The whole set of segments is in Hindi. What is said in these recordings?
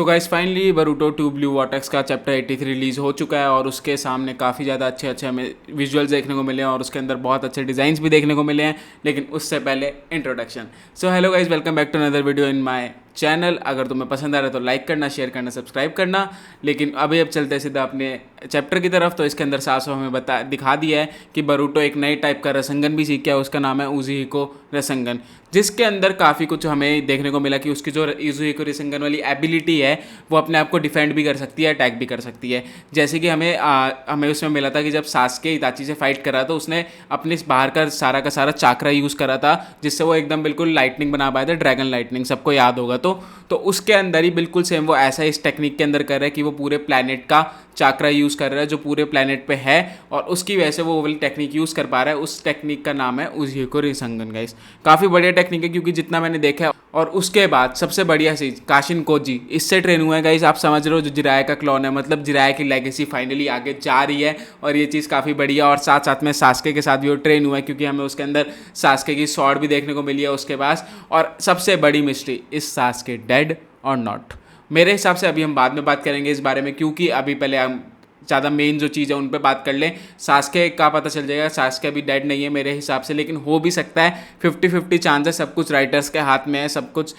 तो गाइस फाइनली बरूटो 2 ब्लू वॉटेक्स का चैप्टर 83 रिलीज़ हो चुका है और उसके सामने काफ़ी ज़्यादा अच्छे अच्छे हमें विजुअल्स देखने को मिले हैं और उसके अंदर बहुत अच्छे डिज़ाइंस भी देखने को मिले हैं। लेकिन उससे पहले introduction. So hello guys, welcome back to another video in my channel. अगर तुम्हें पसंद आ रहा है तो लाइक करना, शेयर करना, सब्सक्राइब करना। लेकिन अब चलते हैं सीधा अपने चैप्टर की तरफ। तो इसके अंदर साफ साफ हमें दिखा दिया है कि बरूटो एक नए टाइप का रसंगन भी सीख गया, उसका नाम है उजुहिको रसंगन, जिसके अंदर काफ़ी कुछ हमें देखने को मिला कि उसकी जो उजुहिको रसंगन वाली एबिलिटी है वो अपने आप को डिफेंड भी कर सकती है, अटैक भी कर सकती है। जैसे कि हमें उसमें मिला था कि जब सास्के इताची से फाइट कर रहा था उसने अपने बाहर का सारा चाकरा यूज़ करा था, जिससे वो एकदम बिल्कुल लाइटनिंग बना पाया था, ड्रैगन लाइटनिंग, सबको याद होगा। तो उसके अंदर ही बिल्कुल सेम वो ऐसा इस टेक्निक के अंदर कर रहा है कि वो पूरे प्लैनेट का चाकरा यूज़ कर रहा है जो पूरे प्लैनेट पे है, और उसकी वजह से वो वाली टेक्निक यूज़ कर पा रहा है। उस टेक्निक का नाम है उजुहिको रसंगन गाइस। काफ़ी बढ़िया टेक्निक है क्योंकि जितना मैंने देखा है। और उसके बाद सबसे बढ़िया चीज़, काशिन कोजी इससे ट्रेन हुआ है गाइस। आप समझ रहे हो, जो जिराया का क्लोन है, मतलब जिराया की लेगेसी फाइनली आगे जा रही है और ये चीज़ काफ़ी बढ़िया। और साथ साथ में सास्के के साथ भी वो ट्रेन हुआ है क्योंकि हमें उसके अंदर सास्के की स्वॉर्ड भी देखने को मिली है उसके पास। और सबसे बड़ी मिस्ट्री, इज सास्के डेड और नॉट? मेरे हिसाब से अभी हम बाद में बात करेंगे इस बारे में, क्योंकि अभी पहले हम ज़्यादा मेन जो चीज़ है उन पे बात कर लें। सास्के का पता चल जाएगा, सास्के अभी डेड नहीं है मेरे हिसाब से, लेकिन हो भी सकता है। 50-50 चांस है। सब कुछ राइटर्स के हाथ में है, सब कुछ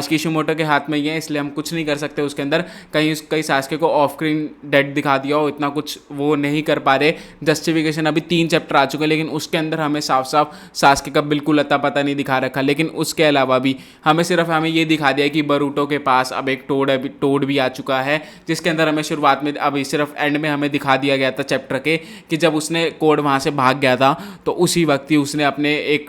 किशिमोटो के हाथ में ही है, इसलिए हम कुछ नहीं कर सकते उसके अंदर। कहीं सास्के को ऑफ स्क्रीन डेड दिखा दिया हो, इतना कुछ वो नहीं कर पा रहे। जस्टिफिकेशन अभी 3 चैप्टर आ चुके हैं लेकिन उसके अंदर हमें साफ साफ सास्के का बिल्कुल अता पता नहीं दिखा रखा। लेकिन उसके अलावा भी हमें ये दिखा दिया कि बरूटो के पास अब एक टोड भी आ चुका है, जिसके अंदर हमें शुरुआत में अभी सिर्फ एंड में हमें दिखा दिया गया था चैप्टर के कि जब उसने कोड वहाँ से भाग गया था तो उसी वक्त ही उसने अपने एक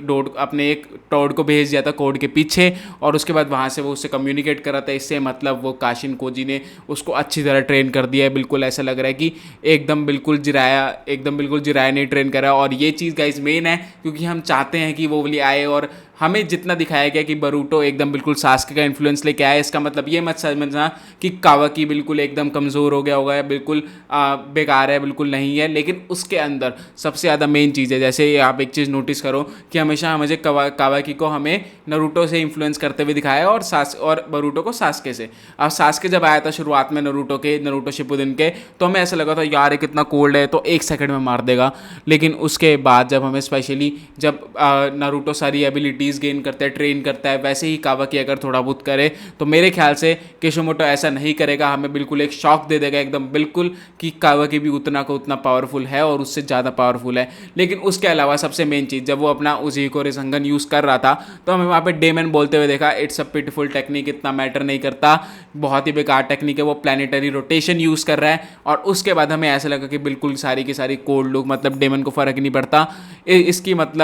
टोड को भेज दिया था कोड के पीछे, और उसके बाद वहाँ से वो उससे कम्युनिकेट कर रहा था। इससे मतलब वो काशिन कोजी ने उसको अच्छी तरह ट्रेन कर दिया है। बिल्कुल ऐसा लग रहा है कि एकदम बिल्कुल जिराया नहीं ट्रेन करा। और ये चीज़ गाइस मेन है क्योंकि हम चाहते हैं कि वो वाली आए, और हमें जितना दिखाया गया कि बरूटो एकदम बिल्कुल सास्के का इन्फ्लुएंस लेके आया, इसका मतलब ये मत समझना कि कावाकी बिल्कुल एकदम कमज़ोर हो गया होगा या बिल्कुल बेकार है, बिल्कुल नहीं है। लेकिन उसके अंदर सबसे ज़्यादा मेन चीज़ है, जैसे आप एक चीज़ नोटिस करो कि हमेशा मुझे कावाकी को हमें नरूटो से इन्फ्लुएंस करते हुए दिखाया और बरूटो को सास्के से। अब सास्के जब आया था शुरुआत में नरूटो शिपुडिन के, तो हमें ऐसा लगा था यार ये कितना कोल्ड है, तो 1 सेकंड में मार देगा। लेकिन उसके बाद जब हमें स्पेशली जब नरूटो सारी एबिलिटीज़ गेन करता है, ट्रेन करता है, वैसे ही कावाकी अगर थोड़ा बहुत करे तो मेरे ख्याल से किशिमोटो ऐसा नहीं करेगा, हमें बिल्कुल एक शॉक दे देगा एकदम बिल्कुल कि कावाकी भी उतना को उतना पावरफुल है और उससे ज़्यादा पावरफुल है। लेकिन उसके अलावा सबसे मेन चीज़, जब वो अपना उजुहिको रसंगन यूज़ कर रहा था तो हमें वहाँ पे डेमन बोलते हुए देखा, इट्स अ पिटिफुल टेक्निक, इतना मैटर नहीं करता, बहुत ही बेकार टेक्निक है, वो प्लानिटरी रोटेशन यूज़ कर रहा है। और उसके बाद हमें ऐसा लगा कि बिल्कुल सारी की सारी कोल्ड लुक, मतलब डेमन को फ़र्क नहीं पड़ता।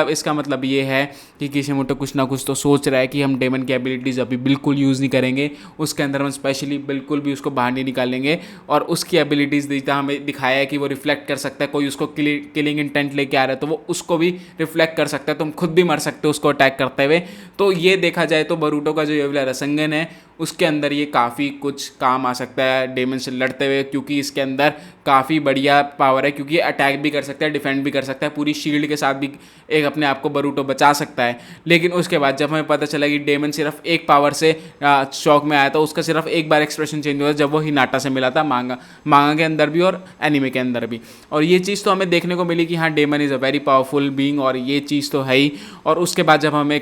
इसका मतलब ये है कि किशिमोटो कुछ ना कुछ तो सोच रहा है कि हम डेमन की एबिलिटीज़ अभी बिल्कुल यूज़ नहीं करेंगे, उसके अंदर हम स्पेशली बिल्कुल भी उसको बाहर नहीं निकालेंगे। और उसकी एबिलिटीज़ जितना हमें दिखाया है कि वो रिफ्लेक्ट कर सकता है, कोई उसको किलिंग इंटेंट लेके आ रहा है तो वो उसको भी रिफ्लेक्ट कर सकता है, तुम खुद भी मर सकते हो उसको अटैक करते हुए। तो ये देखा जाए तो बरूटो का जो ये वाला रसंगन है उसके अंदर ये काफ़ी कुछ काम आ सकता है डेमन से लड़ते हुए, क्योंकि इसके अंदर काफ़ी बढ़िया पावर है, क्योंकि अटैक भी कर सकता है, डिफेंड भी कर सकता है, पूरी शील्ड के साथ भी एक अपने आप को बरूटो बचा सकता है। लेकिन उसके बाद जब हमें पता चला कि डेमन सिर्फ एक पावर से शॉक में आया था, उसका सिर्फ एक बार एक्सप्रेशन चेंज हुआ जब वो हिनाटा से मिला था, मांगा के अंदर भी और एनीमे के अंदर भी। और ये चीज़ तो हमें देखने को मिली कि हाँ, demon is a very powerful being, और ये चीज़ तो है ही। और उसके बाद जब हमें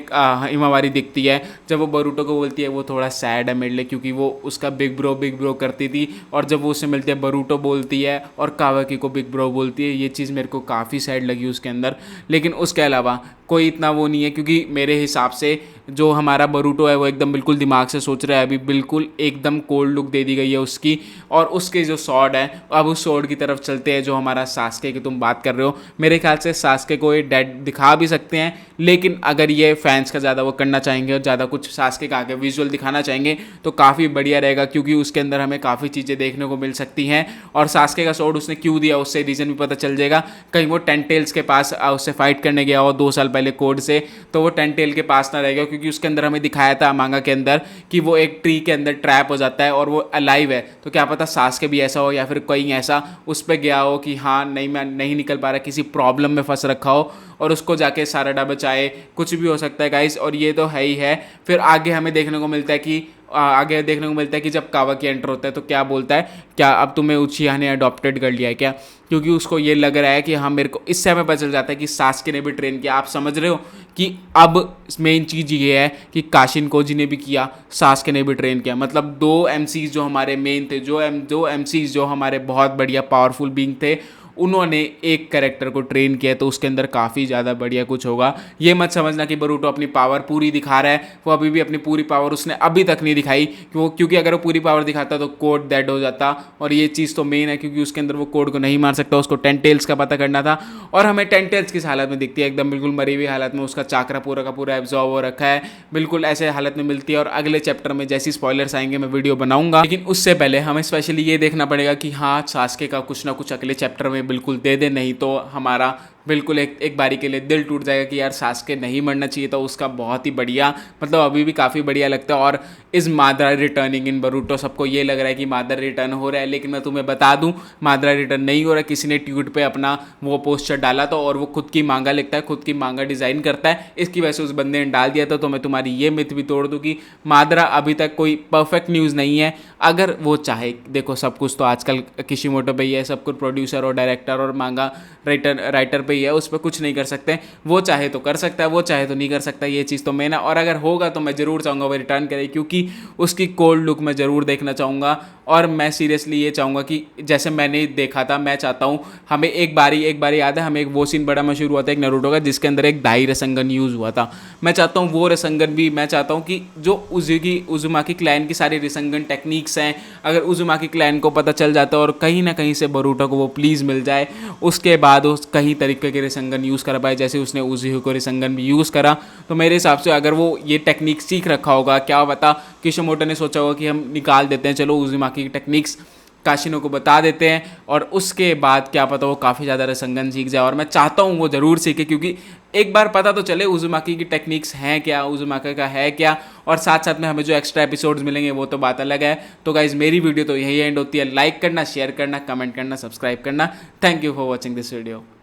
हिमावारी दिखती है, जब वो बरूटो को बोलती है, वो थोड़ा सैड है मेरे लिए क्योंकि वो उसका बिग ब्रो करती थी, और जब वो उससे मिलती है बरूटो बोलती है और कावाकी को बिग ब्रो बोलती है, ये चीज़ मेरे को काफ़ी सैड लगी उसके अंदर। लेकिन उसके अलावा कोई इतना वो नहीं है, क्योंकि मेरे हिसाब से जो हमारा बरूटो है वो एकदम बिल्कुल दिमाग से सोच रहा है, अभी बिल्कुल एकदम कोल्ड लुक दे दी गई है उसकी। और उसके जो सॉर्ड है, अब उस सॉर्ड की तरफ चलते हैं जो हमारा सास्के की तुम बात कर रहे हो। मेरे ख्याल से सास्के को ये डेड दिखा भी सकते हैं, लेकिन अगर ये फैंस का ज़्यादा वो करना चाहेंगे और ज़्यादा कुछ सास्के का आगे विजुअल दिखाना चाहेंगे तो काफ़ी बढ़िया रहेगा, क्योंकि उसके अंदर हमें काफ़ी चीज़ें देखने को मिल सकती हैं। और सास्के का सॉर्ड उसने क्यों दिया उससे रीज़न भी पता चल जाएगा। कहीं वो टेंटेल्स के पास उससे फाइट करने गया हो 2 साल पहले कोड से, तो वो टेंटेल के पास ना रहेगा, क्योंकि उसके अंदर हमें दिखाया था मांगा के अंदर कि वो एक ट्री के अंदर ट्रैप हो जाता है और वो अलाइव है। तो क्या पता सास्के भी ऐसा हो या फिर कोई ऐसा उस पर गया हो कि हाँ नहीं, मैं नहीं निकल पा रहा, किसी प्रॉब्लम में फंस रखा हो और उसको जाके साराडा बचाए, कुछ भी हो सकता है गाइस। और ये तो है ही है। फिर आगे हमें देखने को मिलता है कि आगे देखने को मिलता है कि जब कावाकी एंटर होता है तो क्या बोलता है, क्या अब तुम्हें उचिहा ने अडॉप्टेड कर लिया है क्या, क्योंकि उसको ये लग रहा है कि हाँ मेरे को इससे हमें पता चल जाता है कि सास्के ने भी ट्रेन किया। आप समझ रहे हो कि अब मेन चीज़ ये है कि काशिन कोजी ने भी किया, सास्के ने भी ट्रेन किया। मतलब दो एमसीज जो हमारे मेन थे, जो एमसीज जो हमारे बहुत बढ़िया पावरफुल बीइंग थे, उन्होंने एक कैरेक्टर को ट्रेन किया, तो उसके अंदर काफ़ी ज़्यादा बढ़िया कुछ होगा। ये मत समझना कि बरूटो अपनी पावर पूरी दिखा रहा है, वो अभी भी अपनी पूरी पावर उसने अभी तक नहीं दिखाई, क्योंकि अगर वो पूरी पावर दिखाता तो कोड डेड हो जाता, और ये चीज़ तो मेन है क्योंकि उसके अंदर वो कोड को नहीं मार सकता, उसको 10 टेल्स का पता करना था। और हमें 10 टेल्स किस हालत में दिखती है, एकदम बिल्कुल मरी हुई हालत में, उसका चाकरा पूरा का पूरा एब्जॉर्ब हो रखा है, बिल्कुल ऐसे हालत में मिलती है। और अगले चैप्टर में जैसी स्पॉयलर्स आएंगे मैं वीडियो बनाऊंगा, लेकिन उससे पहले हमें स्पेशली ये देखना पड़ेगा कि हाँ सास्के का कुछ ना कुछ अगले चैप्टर में बिल्कुल दे दे, नहीं तो हमारा बिल्कुल एक बारी के लिए दिल टूट जाएगा कि यार सास्के नहीं मरना चाहिए था। उसका बहुत ही बढ़िया, मतलब अभी भी काफ़ी बढ़िया लगता है। और इस मादरा रिटर्निंग इन बरूटो, सबको ये लग रहा है कि मादरा रिटर्न हो रहा है, लेकिन मैं तुम्हें बता दूं मादरा रिटर्न नहीं हो रहा। किसी ने ट्वीट पे अपना वो पोस्टर डाला था और वो खुद की मांगा लिखता है, खुद की मांगा डिज़ाइन करता है, इसकी वजह से उस बंदे ने डाल दिया था। तो मैं तुम्हारी ये मिथ भी तोड़ दूँ कि मादरा अभी तक कोई परफेक्ट न्यूज़ नहीं है। अगर वो चाहे, देखो सब कुछ तो आजकल किशिमोटो पे ही है, सब कुछ प्रोड्यूसर और डायरेक्टर और मांगा राइटर पे ही है, उस पर कुछ नहीं कर सकते। वो चाहे तो कर सकता है, वो चाहे तो नहीं कर सकता, ये चीज़ तो मैं ना। और अगर होगा तो मैं ज़रूर चाहूँगा वो रिटर्न करे, क्योंकि उसकी कोल्ड लुक मैं ज़रूर देखना चाहूँगा। और मैं सीरियसली ये चाहूँगा कि जैसे मैंने देखा था, मैं चाहता हूँ हमें एक बारी याद है, हमें एक वो सीन बड़ा मशहूर हुआ था एक नारुतो का, जिसके अंदर एक दाई रसंगन यूज़ हुआ था। मैं चाहता हूँ वो रसंगन भी, मैं चाहता हूँ कि जो उजुमाकी क्लैन की सारी रसंगन टेक्निक्स हैं, अगर उजुमाकी क्लैन को पता चल जाता है और कहीं ना कहीं से बरूटो को वो प्लीज़ मिल जाए, उसके बाद वो कई तरीके के रिसंगन यूज़ कर पाए, जैसे उसने उजुही को रिसंगन भी यूज़ करा। तो मेरे हिसाब से अगर वो ये टेक्निक सीख रखा होगा, क्या पता किशिमोटो ने सोचा होगा कि हम निकाल देते हैं, चलो उजुमाकी की टेक्निक्स काशिनो को बता देते हैं, और उसके बाद क्या पता वो काफ़ी ज़्यादा रसंगन सीख जाए। और मैं चाहता हूँ वो ज़रूर सीखे, क्योंकि एक बार पता तो चले उजुमाकी की टेक्निक्स हैं क्या, उजुमाकी का है क्या, और साथ साथ में हमें जो एक्स्ट्रा एपिसोड्स मिलेंगे वो तो बात अलग है। तो गाइज मेरी वीडियो तो यही एंड होती है। लाइक करना, शेयर करना, कमेंट करना, सब्सक्राइब करना। Thank you for watching this video.